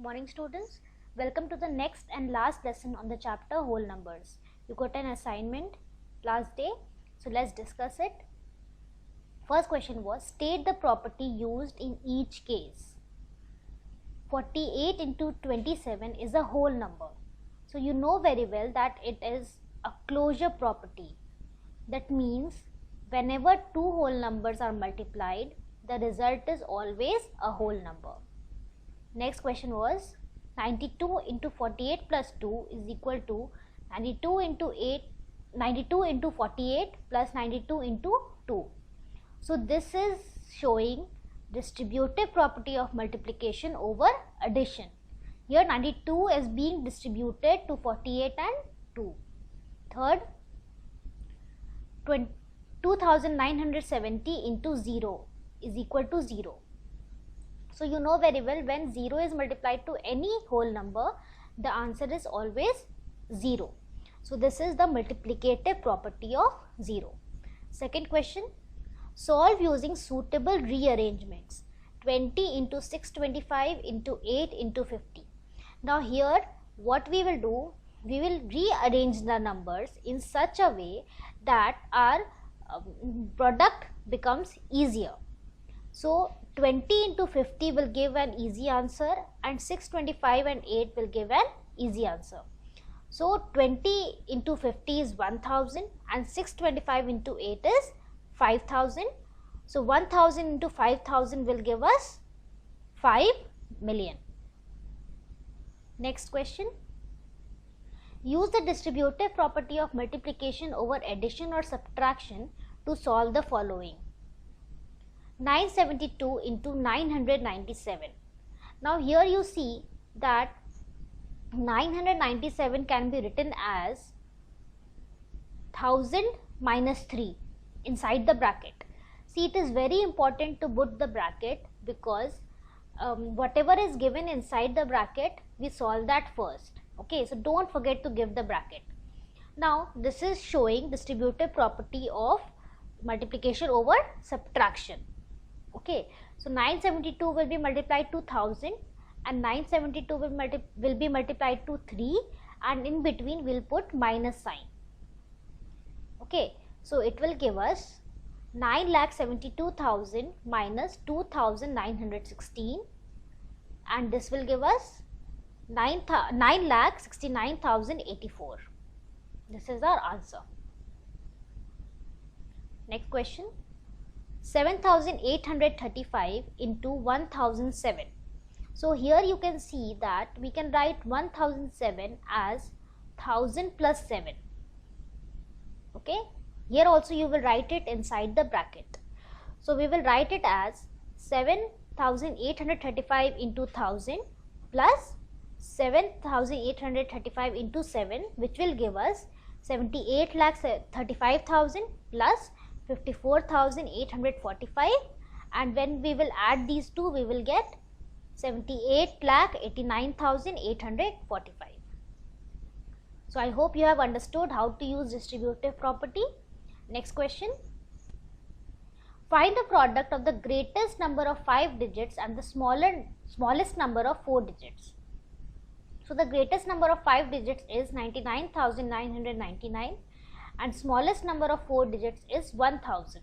Morning students, welcome to the next and last lesson on the chapter whole numbers. You got an assignment last day, so let's discuss it. First question was, state the property used in each case. 48 into 27 is a whole number, so you know very well that it is a closure property. That means whenever two whole numbers are multiplied, the result is always a whole number. Next question was 92 into 48 plus 2 is equal to 92 into 48 plus 92 into 2. So this is showing distributive property of multiplication over addition. Here 92 is being distributed to 48 and 2. Third, 2970 into 0 is equal to 0. So you know very well, when 0 is multiplied to any whole number, the answer is always 0. So this is the multiplicative property of 0. Second question, solve using suitable rearrangements. 20 into 625 into 8 into 50. Now here what we will do, we will rearrange the numbers in such a way that our product becomes easier. So 20 into 50 will give an easy answer and 625 and 8 will give an easy answer. So 20 into 50 is 1000 and 625 into 8 is 5000. So 1000 into 5000 will give us 5 million. Next question. Use the distributive property of multiplication over addition or subtraction to solve the following. 972 into 997. Now here you see that 997 can be written as 1000 minus 3 inside the bracket. See, it is very important to put the bracket because whatever is given inside the bracket, we solve that first. Okay, so don't forget to give the bracket. Now this is showing distributive property of multiplication over subtraction. Okay, so 972 will be multiplied to 1000 and 972 will be multiplied to 3, and in between we'll put minus sign. Okay, so it will give us 9,72,000 minus 2,916, and this will give us 9,69,084. This is our answer. Next question. 7835 into 1007. So here you can see that we can write 1007 as 1000 plus 7. Okay, here also you will write it inside the bracket. So we will write it as 7835 into 1000 plus 7835 into 7, which will give us 78,35,000 plus 54,845, and when we will add these two, we will get 78,89,845. So I hope you have understood how to use distributive property. Next question. Find the product of the greatest number of 5 digits and the smallest number of 4 digits. So the greatest number of 5 digits is 99,999. and smallest number of 4 digits is 1000.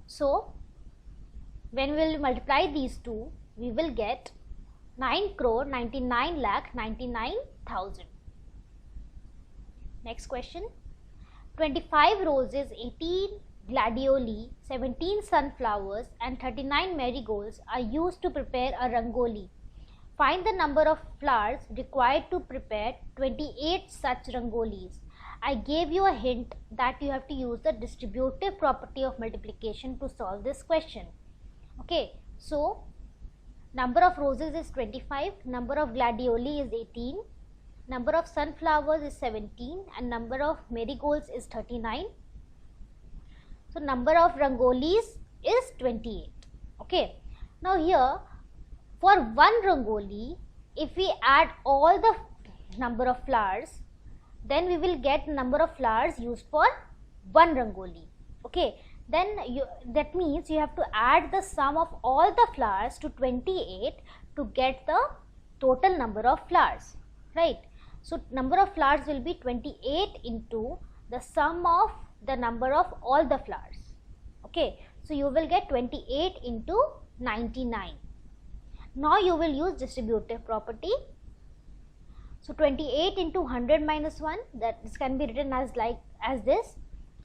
So when we will multiply these two, we will get 9,99,99,000. Next question. 25 roses, 18 gladioli, 17 sunflowers and 39 marigolds are used to prepare a rangoli. Find the number of flowers required to prepare 28 such rangolis. I gave you a hint that you have to use the distributive property of multiplication to solve this question. Okay, so number of roses is 25, number of gladioli is 18, number of sunflowers is 17 and number of marigolds is 39. So number of rangolis is 28. Okay, now here for one rangoli, if we add all the number of flowers, then we will get number of flowers used for one rangoli. Okay, then that means you have to add the sum of all the flowers to 28 to get the total number of flowers, right? So number of flowers will be 28 into the sum of the number of all the flowers. Okay, so you will get 28 into 99. Now you will use distributive property. So 28 into 100 minus 1, that this can be written as this.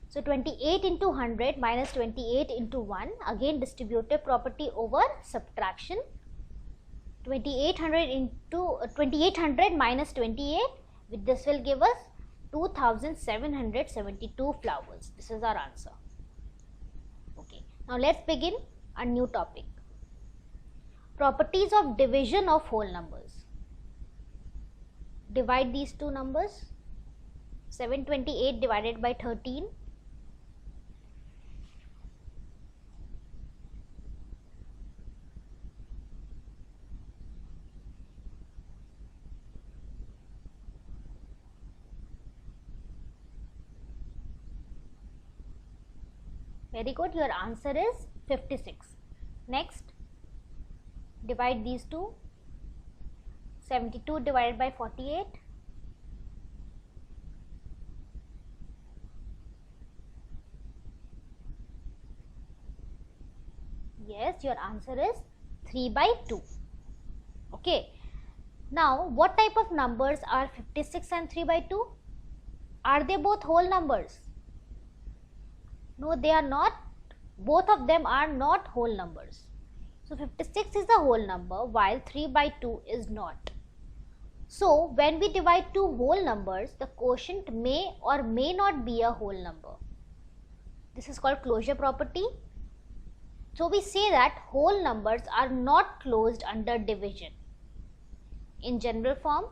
So 28 into 100 minus 28 into 1, again distributive property over subtraction. 2800 minus 28, with this will give us 2772 flowers. This is our answer. Okay, now let's begin a new topic. Properties of division of whole numbers. Divide these two numbers. 728 divided by 13. Very good, your answer is 56. Next, divide these two. 72 divided by 48. Yes, your answer is 3 by 2. Okay. Now, what type of numbers are 56 and 3 by 2? Are they both whole numbers? No, they are not. Both of them are not whole numbers. So 56 is a whole number while 3 by 2 is not. So when we divide two whole numbers, the quotient may or may not be a whole number. This is called closure property. So we say that whole numbers are not closed under division. In general form,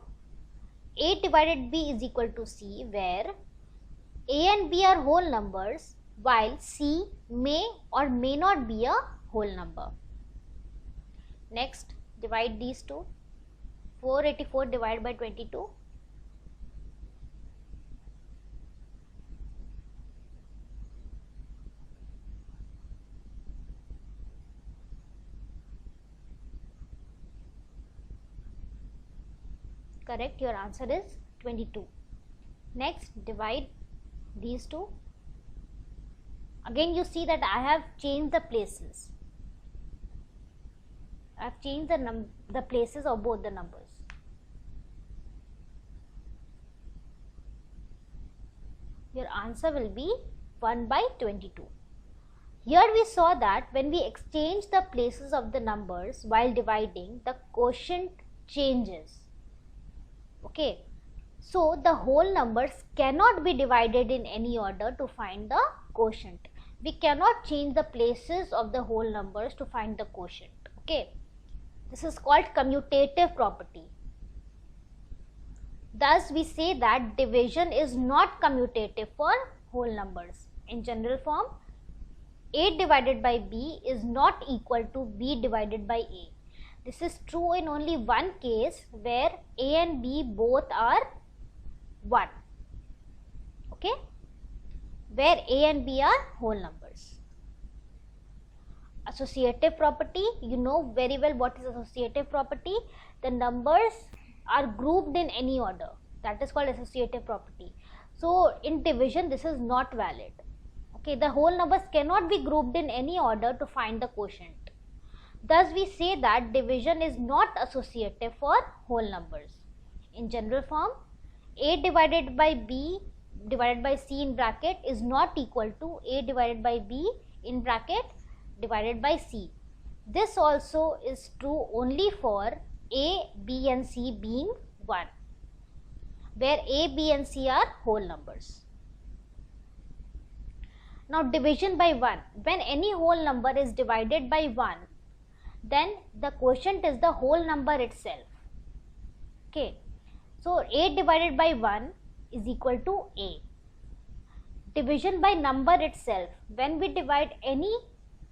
A divided B is equal to C, where A and B are whole numbers while C may or may not be a whole number. Next, divide these two. 484 divided by 22. Correct, your answer is 22. Next, divide these two. Again you see that I have changed the places. I have changed the places of both the numbers. Your answer will be 1 by 22. Here we saw that when we exchange the places of the numbers while dividing, the quotient changes. Okay, so the whole numbers cannot be divided in any order to find the quotient. We cannot change the places of the whole numbers to find the quotient. Okay, this is called commutative property. Thus we say that division is not commutative for whole numbers. In general form, A divided by B is not equal to B divided by A. This is true in only one case, where A and B both are 1. Okay, where A and B are whole numbers. Associative property, you know very well what is associative property. The numbers are grouped in any order. That is called associative property. So in division this is not valid. Okay, the whole numbers cannot be grouped in any order to find the quotient. Thus we say that division is not associative for whole numbers. In general form, A divided by B divided by C in bracket is not equal to A divided by B in bracket divided by C. This also is true only for A, B and C being 1, where A, B and C are whole numbers. Now division by 1. When any whole number is divided by 1, then the quotient is the whole number itself. Okay, so A divided by 1 is equal to A. Division by number itself. When we divide any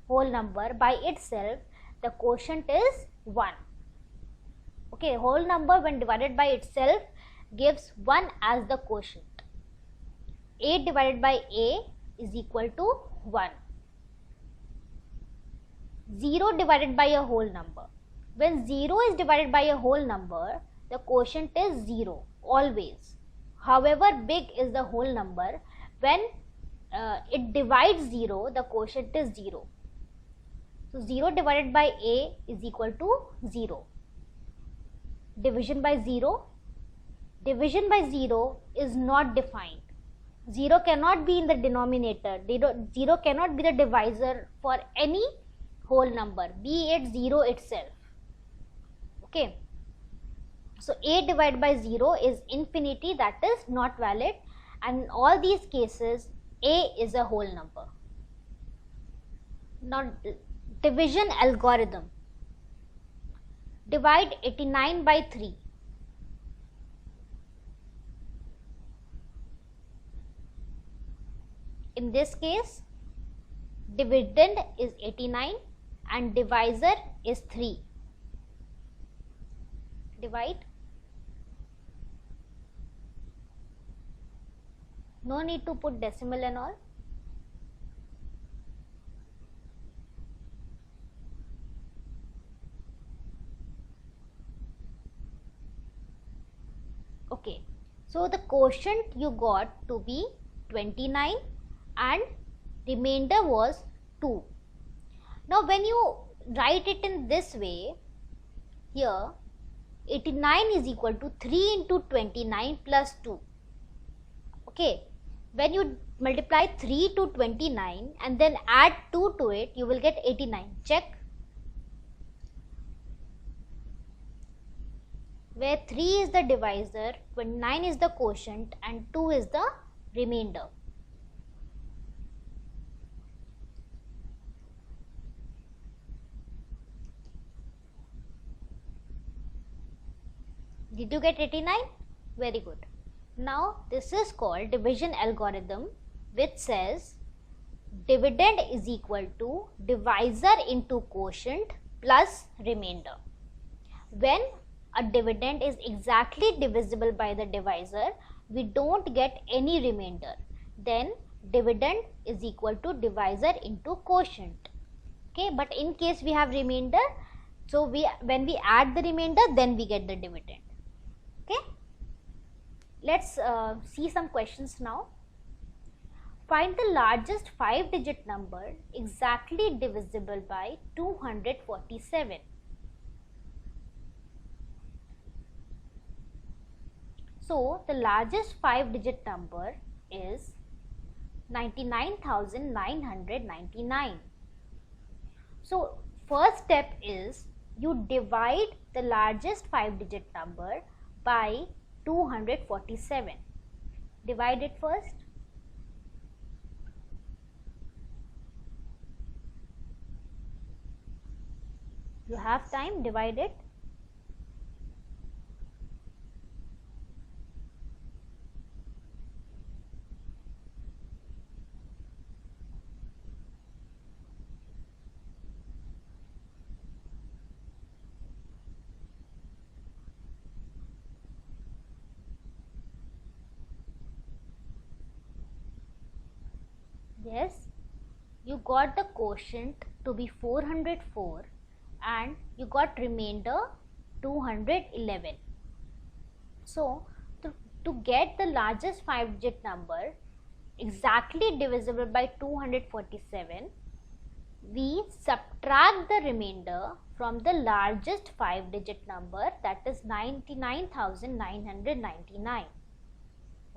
whole number by itself, the quotient is 1. Okay, whole number when divided by itself gives 1 as the quotient. A divided by A is equal to 1. 0 divided by a whole number. When 0 is divided by a whole number, the quotient is 0 always. However big is the whole number, when it divides 0, the quotient is 0. So 0 divided by a is equal to 0. Division by 0. Division by 0 is not defined. 0 cannot be in the denominator. 0 cannot be the divisor for any whole number, be it 0 itself. Okay. So a divided by 0 is infinity, that is not valid, and in all these cases a is a whole number. Now division algorithm. Divide 89 by 3. In this case, dividend is 89 and divisor is 3. Divide. No need to put decimal and all. Okay, so the quotient you got to be 29 and remainder was 2. Now when you write it in this way, here 89 is equal to 3 into 29 plus 2. Okay, when you multiply 3 to 29 and then add 2 to it, you will get 89. Check. Where 3 is the divisor, 29 is the quotient and 2 is the remainder. Did you get 89? Very good. Now this is called division algorithm, which says dividend is equal to divisor into quotient plus remainder. When a dividend is exactly divisible by the divisor, we don't get any remainder. Then dividend is equal to divisor into quotient. Okay, but in case we have remainder, so when we add the remainder, then we get the dividend. Okay, let's see some questions now. Find the largest 5-digit number exactly divisible by 247. So the largest 5-digit number is 99,999. So first step is you divide the largest 5-digit number by 247. Divide it first. You have time, divide it. Yes, you got the quotient to be 404 and you got remainder 211. So to get the largest 5-digit number exactly divisible by 247, we subtract the remainder from the largest 5-digit number, that is 99,999.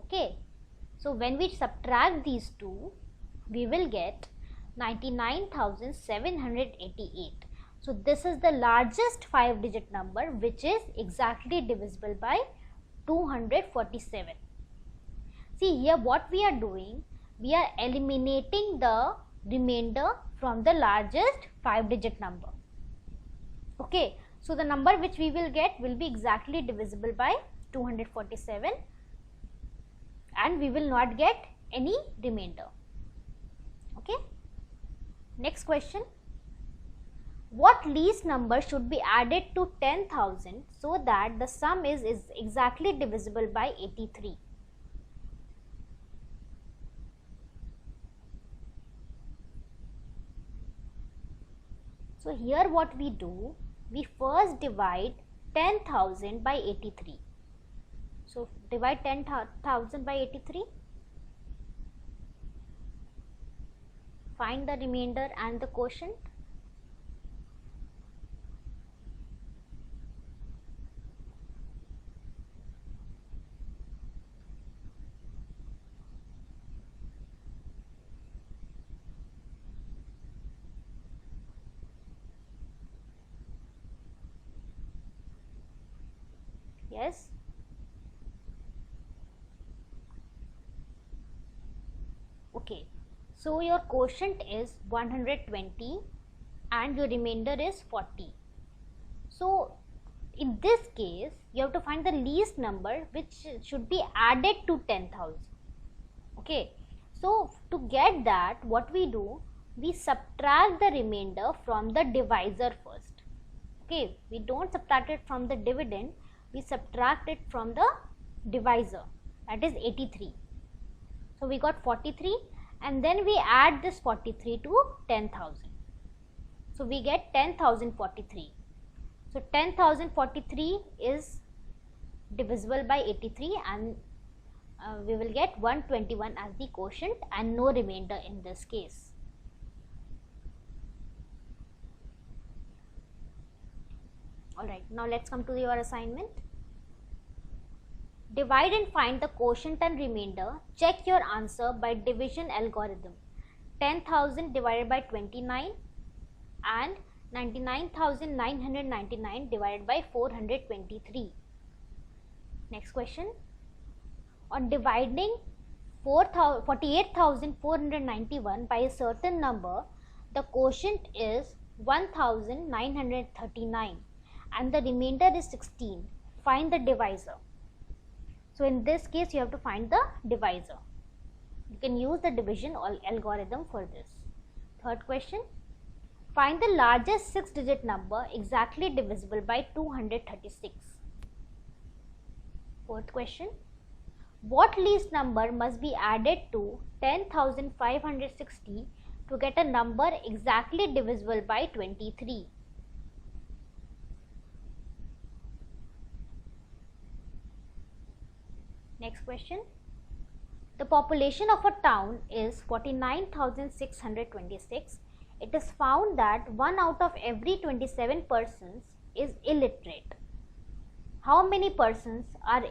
Okay, so when we subtract these two, we will get 99,788. So this is the largest 5-digit number which is exactly divisible by 247. See here what we are doing, we are eliminating the remainder from the largest 5-digit number. Okay, so the number which we will get will be exactly divisible by 247 and we will not get any remainder. Okay, next question. What least number should be added to 10,000 so that the sum is exactly divisible by 83? So here what we do, we first divide 10,000 by 83. So divide 10,000 by 83. Find the remainder and the quotient. Yes. Okay. So your quotient is 120 and your remainder is 40. So in this case, you have to find the least number which should be added to 10,000. Okay. So to get that, what we do, we subtract the remainder from the divisor first. Okay. We don't subtract it from the dividend. We subtract it from the divisor, that is 83. So we got 43 and then we add this 43 to 10,000. So we get 10,043. So 10,043 is divisible by 83 and we will get 121 as the quotient and no remainder in this case. Alright, now let's come to your assignment. Divide and find the quotient and remainder. Check your answer by division algorithm. 10,000 divided by 29 and 99,999 divided by 423. Next question. On dividing 48,491 by a certain number, the quotient is 1,939 and the remainder is 16. Find the divisor. So in this case, you have to find the divisor. You can use the division algorithm for this. Third question. Find the largest 6-digit number exactly divisible by 236. Fourth question. What least number must be added to 10,560 to get a number exactly divisible by 23? Next question. The population of a town is 49,626. It is found that 1 out of every 27 persons is illiterate. How many persons are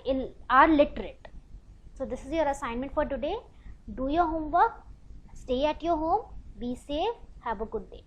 literate? So this is your assignment for today. Do your homework, stay at your home, be safe, have a good day.